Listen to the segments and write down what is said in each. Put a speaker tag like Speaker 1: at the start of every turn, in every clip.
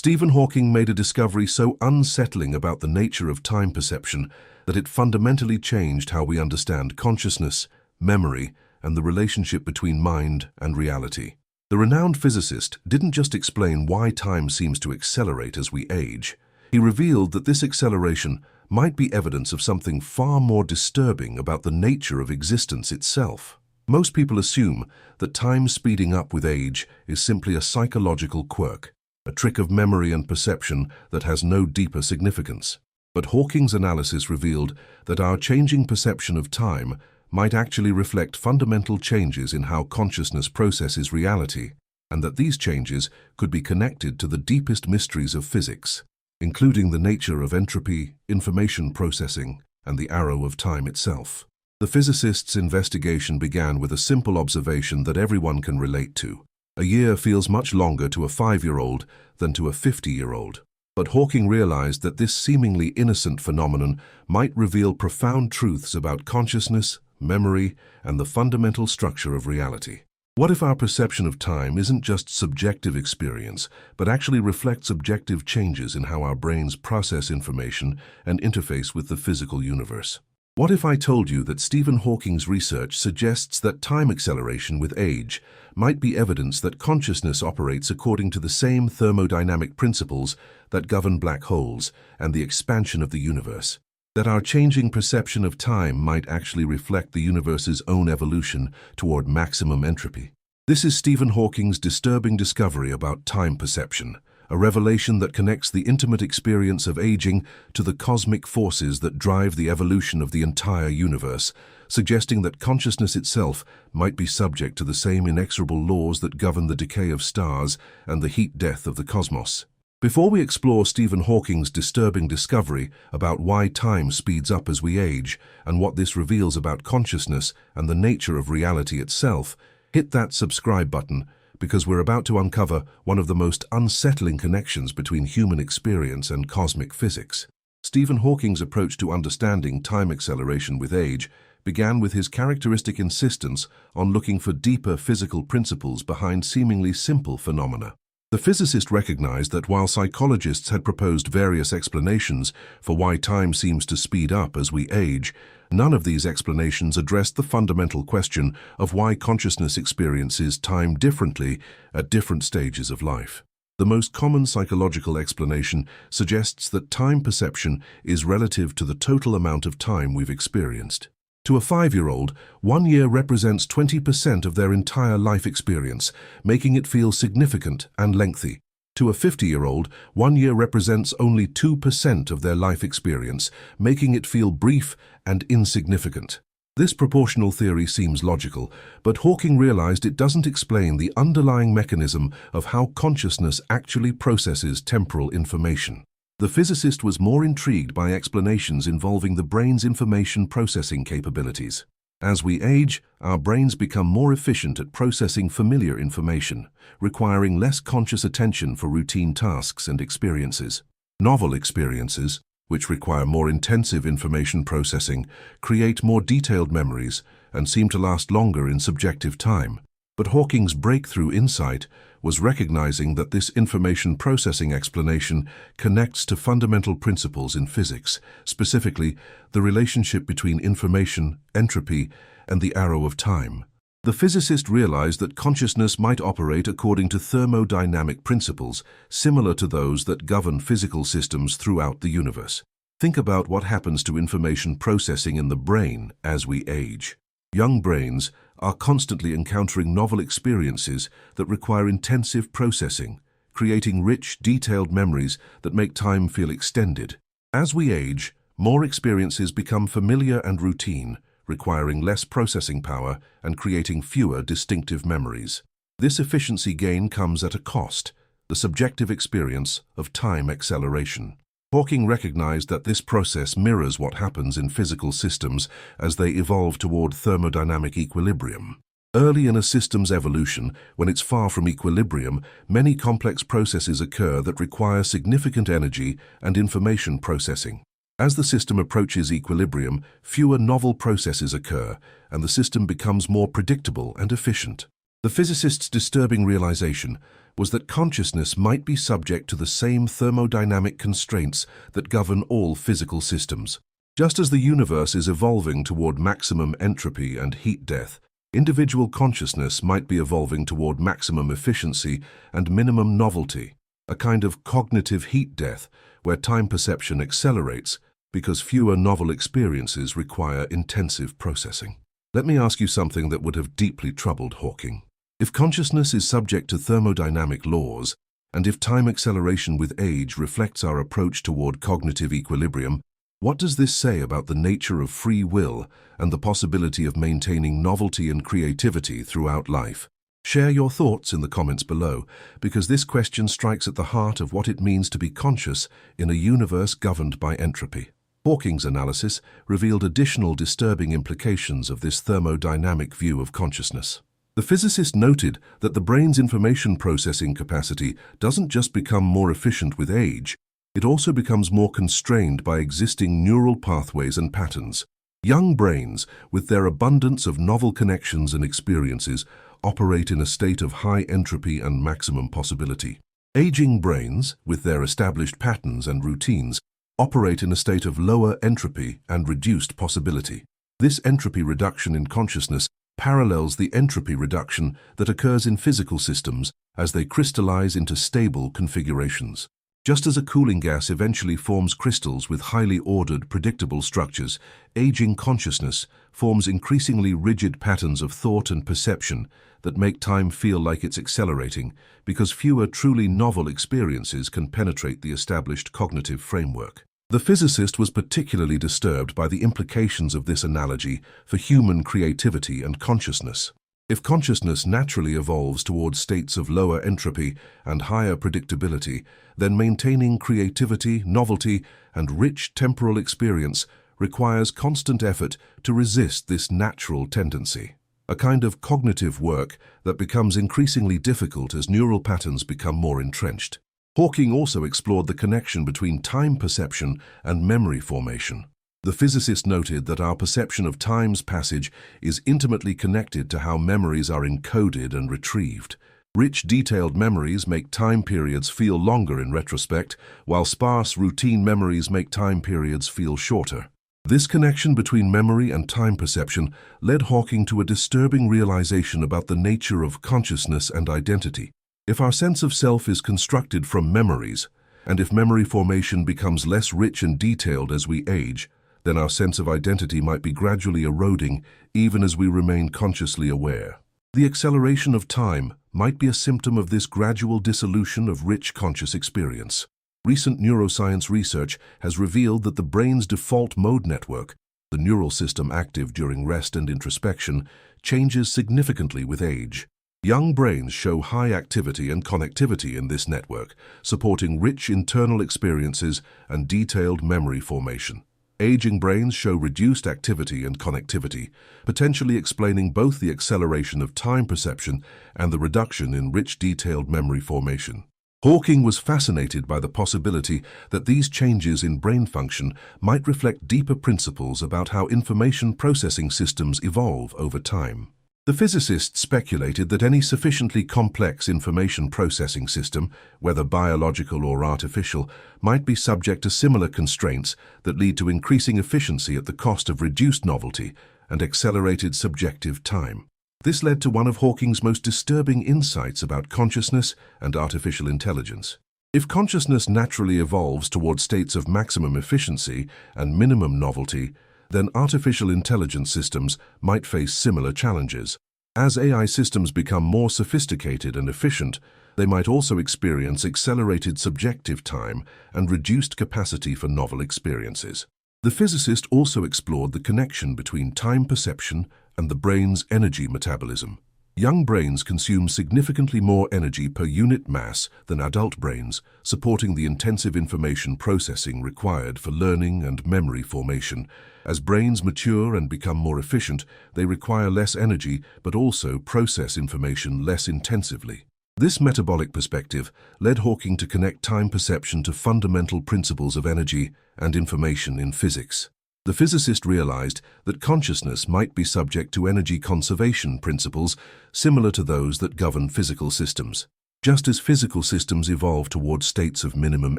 Speaker 1: Stephen Hawking made a discovery so unsettling about the nature of time perception that it fundamentally changed how we understand consciousness, memory, and the relationship between mind and reality. The renowned physicist didn't just explain why time seems to accelerate as we age. He revealed that this acceleration might be evidence of something far more disturbing about the nature of existence itself. Most people assume that time speeding up with age is simply a psychological quirk, a trick of memory and perception that has no deeper significance. But Hawking's analysis revealed that our changing perception of time might actually reflect fundamental changes in how consciousness processes reality, and that these changes could be connected to the deepest mysteries of physics, including the nature of entropy, information processing, and the arrow of time itself. The physicist's investigation began with a simple observation that everyone can relate to. A year feels much longer to a 5-year-old than to a 50-year-old. But Hawking realized that this seemingly innocent phenomenon might reveal profound truths about consciousness, memory, and the fundamental structure of reality. What if our perception of time isn't just subjective experience, but actually reflects objective changes in how our brains process information and interface with the physical universe? What if I told you that Stephen Hawking's research suggests that time acceleration with age might be evidence that consciousness operates according to the same thermodynamic principles that govern black holes and the expansion of the universe? That our changing perception of time might actually reflect the universe's own evolution toward maximum entropy? This is Stephen Hawking's disturbing discovery about time perception, a revelation that connects the intimate experience of aging to the cosmic forces that drive the evolution of the entire universe, suggesting that consciousness itself might be subject to the same inexorable laws that govern the decay of stars and the heat death of the cosmos. Before we explore Stephen Hawking's disturbing discovery about why time speeds up as we age and what this reveals about consciousness and the nature of reality itself, hit that subscribe button, because we're about to uncover one of the most unsettling connections between human experience and cosmic physics. Stephen Hawking's approach to understanding time acceleration with age began with his characteristic insistence on looking for deeper physical principles behind seemingly simple phenomena. The physicist recognized that while psychologists had proposed various explanations for why time seems to speed up as we age, none of these explanations addressed the fundamental question of why consciousness experiences time differently at different stages of life. The most common psychological explanation suggests that time perception is relative to the total amount of time we've experienced. To a 5-year-old, 1 year represents 20% of their entire life experience, making it feel significant and lengthy. To a 50-year-old, 1 year represents only 2% of their life experience, making it feel brief and insignificant. This proportional theory seems logical, but Hawking realized it doesn't explain the underlying mechanism of how consciousness actually processes temporal information. The physicist was more intrigued by explanations involving the brain's information processing capabilities. As we age, our brains become more efficient at processing familiar information, requiring less conscious attention for routine tasks and experiences. Novel experiences, which require more intensive information processing, create more detailed memories and seem to last longer in subjective time. But Hawking's breakthrough insight was recognizing that this information processing explanation connects to fundamental principles in physics, specifically the relationship between information, entropy, and the arrow of time. The physicist realized that consciousness might operate according to thermodynamic principles, similar to those that govern physical systems throughout the universe. Think about what happens to information processing in the brain as we age. Young brains are constantly encountering novel experiences that require intensive processing, creating rich, detailed memories that make time feel extended. As we age, more experiences become familiar and routine, requiring less processing power and creating fewer distinctive memories. This efficiency gain comes at a cost, the subjective experience of time acceleration. Hawking recognized that this process mirrors what happens in physical systems as they evolve toward thermodynamic equilibrium. Early in a system's evolution, when it's far from equilibrium, many complex processes occur that require significant energy and information processing. As the system approaches equilibrium, fewer novel processes occur, and the system becomes more predictable and efficient. The physicist's disturbing realization was that consciousness might be subject to the same thermodynamic constraints that govern all physical systems. Just as the universe is evolving toward maximum entropy and heat death, individual consciousness might be evolving toward maximum efficiency and minimum novelty, a kind of cognitive heat death where time perception accelerates because fewer novel experiences require intensive processing. Let me ask you something that would have deeply troubled Hawking. If consciousness is subject to thermodynamic laws, and if time acceleration with age reflects our approach toward cognitive equilibrium, what does this say about the nature of free will and the possibility of maintaining novelty and creativity throughout life? Share your thoughts in the comments below, because this question strikes at the heart of what it means to be conscious in a universe governed by entropy. Hawking's analysis revealed additional disturbing implications of this thermodynamic view of consciousness. The physicist noted that the brain's information processing capacity doesn't just become more efficient with age, it also becomes more constrained by existing neural pathways and patterns. Young brains, with their abundance of novel connections and experiences, operate in a state of high entropy and maximum possibility. Aging brains, with their established patterns and routines, operate in a state of lower entropy and reduced possibility. This entropy reduction in consciousness parallels the entropy reduction that occurs in physical systems as they crystallize into stable configurations. Just as a cooling gas eventually forms crystals with highly ordered, predictable structures, aging consciousness forms increasingly rigid patterns of thought and perception that make time feel like it's accelerating because fewer truly novel experiences can penetrate the established cognitive framework. The physicist was particularly disturbed by the implications of this analogy for human creativity and consciousness. If consciousness naturally evolves towards states of lower entropy and higher predictability, then maintaining creativity, novelty, and rich temporal experience requires constant effort to resist this natural tendency, a kind of cognitive work that becomes increasingly difficult as neural patterns become more entrenched. Hawking also explored the connection between time perception and memory formation. The physicist noted that our perception of time's passage is intimately connected to how memories are encoded and retrieved. Rich, detailed memories make time periods feel longer in retrospect, while sparse, routine memories make time periods feel shorter. This connection between memory and time perception led Hawking to a disturbing realization about the nature of consciousness and identity. If our sense of self is constructed from memories, and if memory formation becomes less rich and detailed as we age, then our sense of identity might be gradually eroding even as we remain consciously aware. The acceleration of time might be a symptom of this gradual dissolution of rich conscious experience. Recent neuroscience research has revealed that the brain's default mode network, the neural system active during rest and introspection, changes significantly with age. Young brains show high activity and connectivity in this network, supporting rich internal experiences and detailed memory formation. Aging brains show reduced activity and connectivity, potentially explaining both the acceleration of time perception and the reduction in rich detailed memory formation. Hawking was fascinated by the possibility that these changes in brain function might reflect deeper principles about how information processing systems evolve over time. The physicist speculated that any sufficiently complex information processing system, whether biological or artificial, might be subject to similar constraints that lead to increasing efficiency at the cost of reduced novelty and accelerated subjective time. This led to one of Hawking's most disturbing insights about consciousness and artificial intelligence. If consciousness naturally evolves toward states of maximum efficiency and minimum novelty, then artificial intelligence systems might face similar challenges. As AI systems become more sophisticated and efficient, they might also experience accelerated subjective time and reduced capacity for novel experiences. The physicist also explored the connection between time perception and the brain's energy metabolism. Young brains consume significantly more energy per unit mass than adult brains, supporting the intensive information processing required for learning and memory formation. As brains mature and become more efficient, they require less energy but also process information less intensively. This metabolic perspective led Hawking to connect time perception to fundamental principles of energy and information in physics. The physicist realized that consciousness might be subject to energy conservation principles similar to those that govern physical systems. Just as physical systems evolve towards states of minimum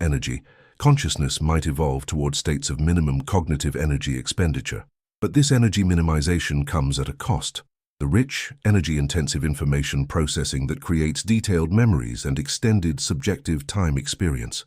Speaker 1: energy, consciousness might evolve towards states of minimum cognitive energy expenditure. But this energy minimization comes at a cost: the rich, energy-intensive information processing that creates detailed memories and extended subjective time experience.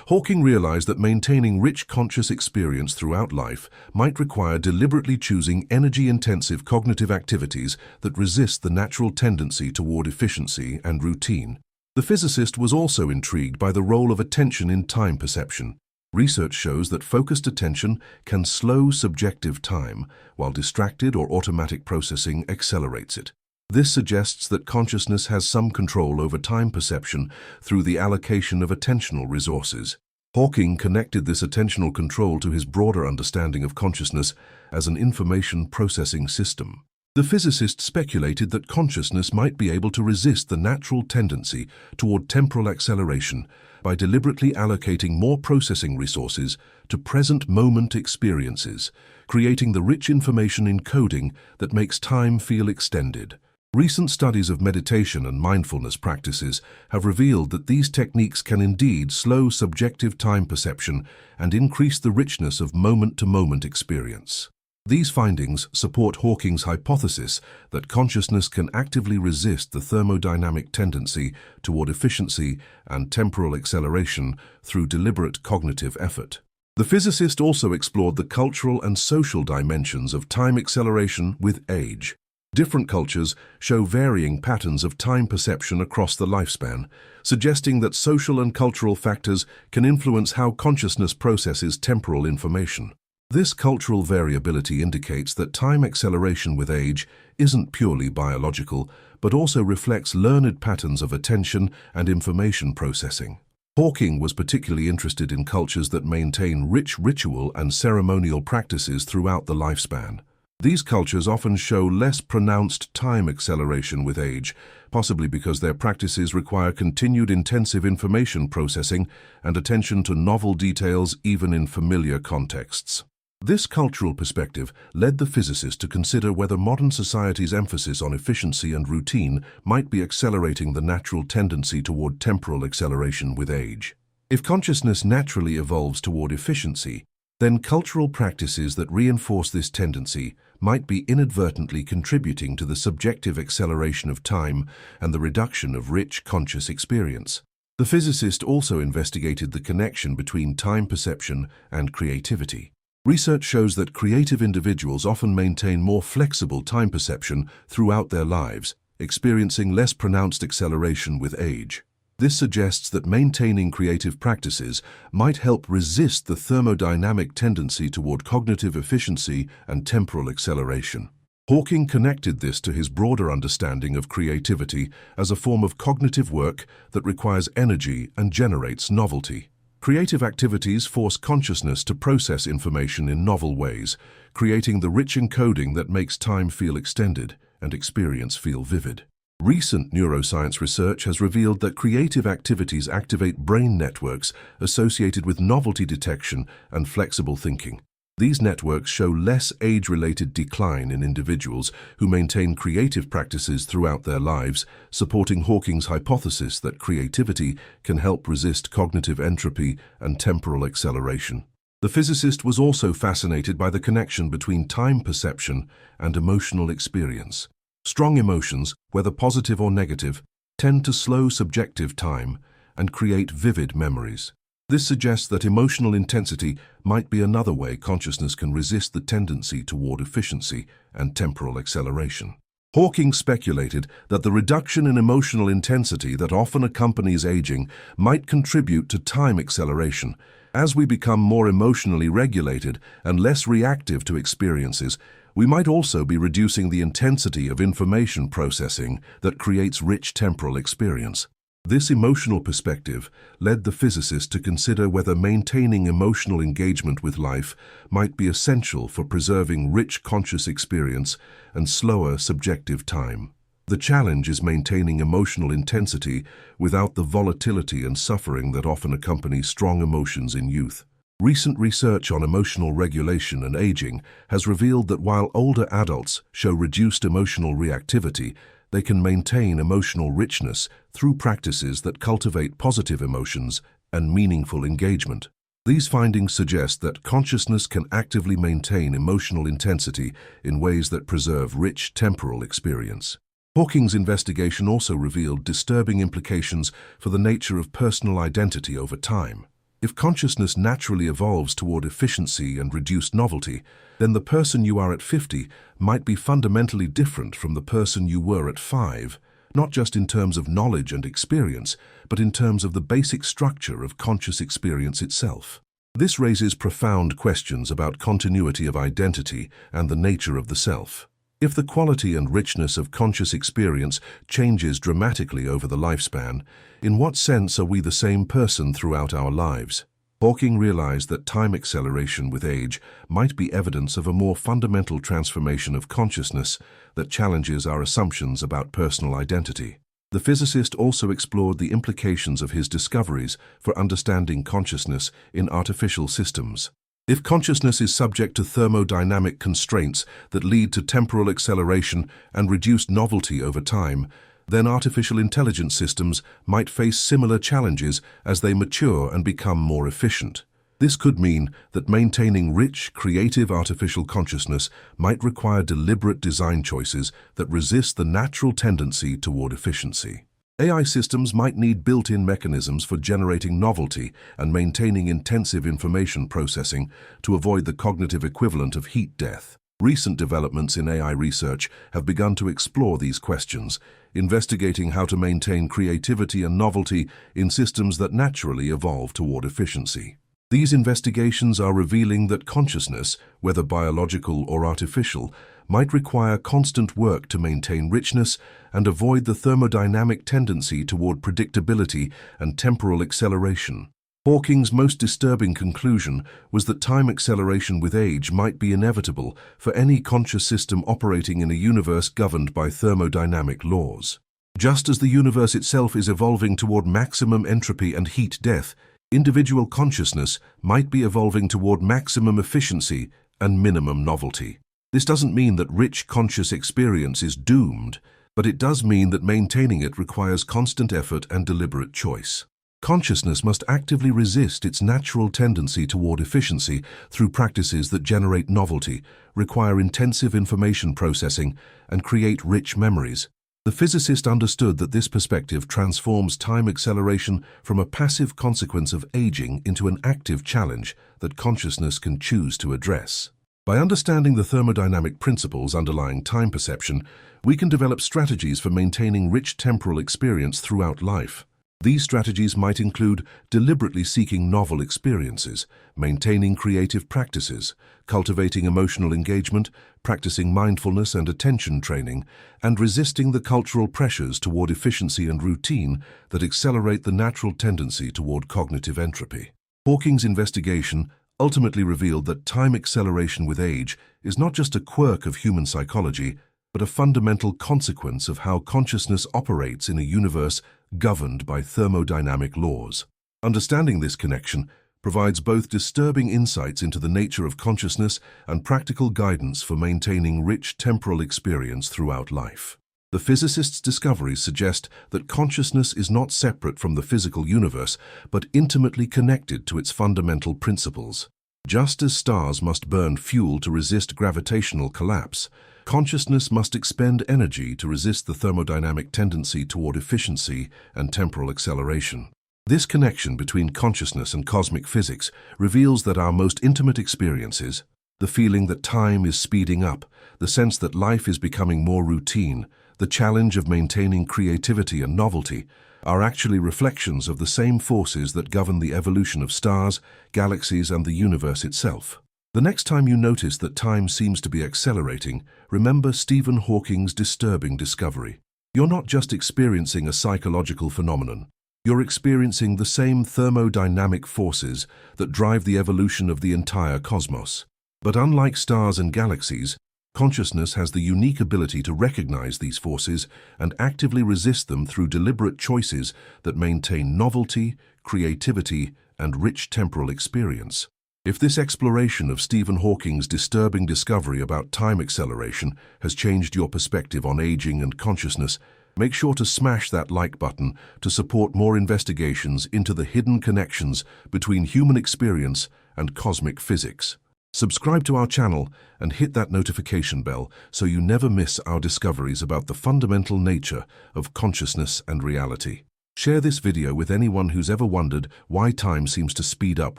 Speaker 1: Hawking realized that maintaining rich conscious experience throughout life might require deliberately choosing energy-intensive cognitive activities that resist the natural tendency toward efficiency and routine. The physicist was also intrigued by the role of attention in time perception. Research shows that focused attention can slow subjective time, while distracted or automatic processing accelerates it. This suggests that consciousness has some control over time perception through the allocation of attentional resources. Hawking connected this attentional control to his broader understanding of consciousness as an information processing system. The physicist speculated that consciousness might be able to resist the natural tendency toward temporal acceleration by deliberately allocating more processing resources to present-moment experiences, creating the rich information encoding that makes time feel extended. Recent studies of meditation and mindfulness practices have revealed that these techniques can indeed slow subjective time perception and increase the richness of moment-to-moment experience. These findings support Hawking's hypothesis that consciousness can actively resist the thermodynamic tendency toward efficiency and temporal acceleration through deliberate cognitive effort. The physicist also explored the cultural and social dimensions of time acceleration with age. Different cultures show varying patterns of time perception across the lifespan, suggesting that social and cultural factors can influence how consciousness processes temporal information. This cultural variability indicates that time acceleration with age isn't purely biological, but also reflects learned patterns of attention and information processing. Hawking was particularly interested in cultures that maintain rich ritual and ceremonial practices throughout the lifespan. These cultures often show less pronounced time acceleration with age, possibly because their practices require continued intensive information processing and attention to novel details even in familiar contexts. This cultural perspective led the physicist to consider whether modern society's emphasis on efficiency and routine might be accelerating the natural tendency toward temporal acceleration with age. If consciousness naturally evolves toward efficiency, then cultural practices that reinforce this tendency might be inadvertently contributing to the subjective acceleration of time and the reduction of rich conscious experience. The physicist also investigated the connection between time perception and creativity. Research shows that creative individuals often maintain more flexible time perception throughout their lives, experiencing less pronounced acceleration with age. This suggests that maintaining creative practices might help resist the thermodynamic tendency toward cognitive efficiency and temporal acceleration. Hawking connected this to his broader understanding of creativity as a form of cognitive work that requires energy and generates novelty. Creative activities force consciousness to process information in novel ways, creating the rich encoding that makes time feel extended and experience feel vivid. Recent neuroscience research has revealed that creative activities activate brain networks associated with novelty detection and flexible thinking. These networks show less age-related decline in individuals who maintain creative practices throughout their lives, supporting Hawking's hypothesis that creativity can help resist cognitive entropy and temporal acceleration. The physicist was also fascinated by the connection between time perception and emotional experience. Strong emotions, whether positive or negative, tend to slow subjective time and create vivid memories. This suggests that emotional intensity might be another way consciousness can resist the tendency toward efficiency and temporal acceleration. Hawking speculated that the reduction in emotional intensity that often accompanies aging might contribute to time acceleration. As we become more emotionally regulated and less reactive to experiences, we might also be reducing the intensity of information processing that creates rich temporal experience. This emotional perspective led the physicist to consider whether maintaining emotional engagement with life might be essential for preserving rich conscious experience and slower subjective time. The challenge is maintaining emotional intensity without the volatility and suffering that often accompany strong emotions in youth. Recent research on emotional regulation and aging has revealed that while older adults show reduced emotional reactivity, they can maintain emotional richness through practices that cultivate positive emotions and meaningful engagement. These findings suggest that consciousness can actively maintain emotional intensity in ways that preserve rich temporal experience. Hawking's investigation also revealed disturbing implications for the nature of personal identity over time. If consciousness naturally evolves toward efficiency and reduced novelty, then the person you are at 50 might be fundamentally different from the person you were at 5, not just in terms of knowledge and experience, but in terms of the basic structure of conscious experience itself. This raises profound questions about continuity of identity and the nature of the self. If the quality and richness of conscious experience changes dramatically over the lifespan, in what sense are we the same person throughout our lives? Hawking realized that time acceleration with age might be evidence of a more fundamental transformation of consciousness that challenges our assumptions about personal identity. The physicist also explored the implications of his discoveries for understanding consciousness in artificial systems. If consciousness is subject to thermodynamic constraints that lead to temporal acceleration and reduced novelty over time, then artificial intelligence systems might face similar challenges as they mature and become more efficient. This could mean that maintaining rich, creative artificial consciousness might require deliberate design choices that resist the natural tendency toward efficiency. AI systems might need built-in mechanisms for generating novelty and maintaining intensive information processing to avoid the cognitive equivalent of heat death. Recent developments in AI research have begun to explore these questions, investigating how to maintain creativity and novelty in systems that naturally evolve toward efficiency. These investigations are revealing that consciousness, whether biological or artificial, might require constant work to maintain richness and avoid the thermodynamic tendency toward predictability and temporal acceleration. Hawking's most disturbing conclusion was that time acceleration with age might be inevitable for any conscious system operating in a universe governed by thermodynamic laws. Just as the universe itself is evolving toward maximum entropy and heat death, individual consciousness might be evolving toward maximum efficiency and minimum novelty. This doesn't mean that rich conscious experience is doomed, but it does mean that maintaining it requires constant effort and deliberate choice. Consciousness must actively resist its natural tendency toward efficiency through practices that generate novelty, require intensive information processing, and create rich memories. The physicist understood that this perspective transforms time acceleration from a passive consequence of aging into an active challenge that consciousness can choose to address. By understanding the thermodynamic principles underlying time perception, we can develop strategies for maintaining rich temporal experience throughout life. These strategies might include deliberately seeking novel experiences, maintaining creative practices, cultivating emotional engagement, practicing mindfulness and attention training, and resisting the cultural pressures toward efficiency and routine that accelerate the natural tendency toward cognitive entropy. Hawking's investigation ultimately revealed that time acceleration with age is not just a quirk of human psychology, but a fundamental consequence of how consciousness operates in a universe governed by thermodynamic laws. Understanding this connection provides both disturbing insights into the nature of consciousness and practical guidance for maintaining rich temporal experience throughout life. The physicist's discoveries suggest that consciousness is not separate from the physical universe, but intimately connected to its fundamental principles. Just as stars must burn fuel to resist gravitational collapse, consciousness must expend energy to resist the thermodynamic tendency toward efficiency and temporal acceleration. This connection between consciousness and cosmic physics reveals that our most intimate experiences, the feeling that time is speeding up, the sense that life is becoming more routine, the challenge of maintaining creativity and novelty, are actually reflections of the same forces that govern the evolution of stars, galaxies, and the universe itself. The next time you notice that time seems to be accelerating, remember Stephen Hawking's disturbing discovery. You're not just experiencing a psychological phenomenon. You're experiencing the same thermodynamic forces that drive the evolution of the entire cosmos. But unlike stars and galaxies, consciousness has the unique ability to recognize these forces and actively resist them through deliberate choices that maintain novelty, creativity, and rich temporal experience. If this exploration of Stephen Hawking's disturbing discovery about time acceleration has changed your perspective on aging and consciousness, make sure to smash that like button to support more investigations into the hidden connections between human experience and cosmic physics. Subscribe to our channel and hit that notification bell so you never miss our discoveries about the fundamental nature of consciousness and reality. Share this video with anyone who's ever wondered why time seems to speed up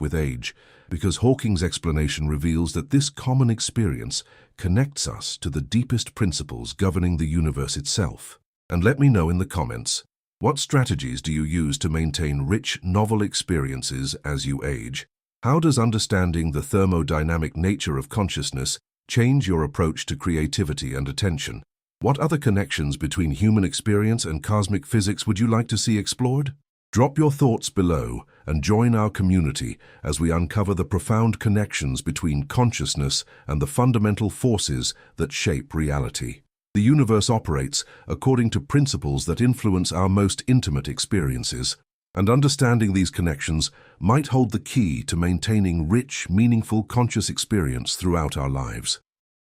Speaker 1: with age, because Hawking's explanation reveals that this common experience connects us to the deepest principles governing the universe itself. And let me know in the comments, what strategies do you use to maintain rich, novel experiences as you age? How does understanding the thermodynamic nature of consciousness change your approach to creativity and attention? What other connections between human experience and cosmic physics would you like to see explored? Drop your thoughts below and join our community as we uncover the profound connections between consciousness and the fundamental forces that shape reality. The universe operates according to principles that influence our most intimate experiences, and understanding these connections might hold the key to maintaining rich, meaningful conscious experience throughout our lives.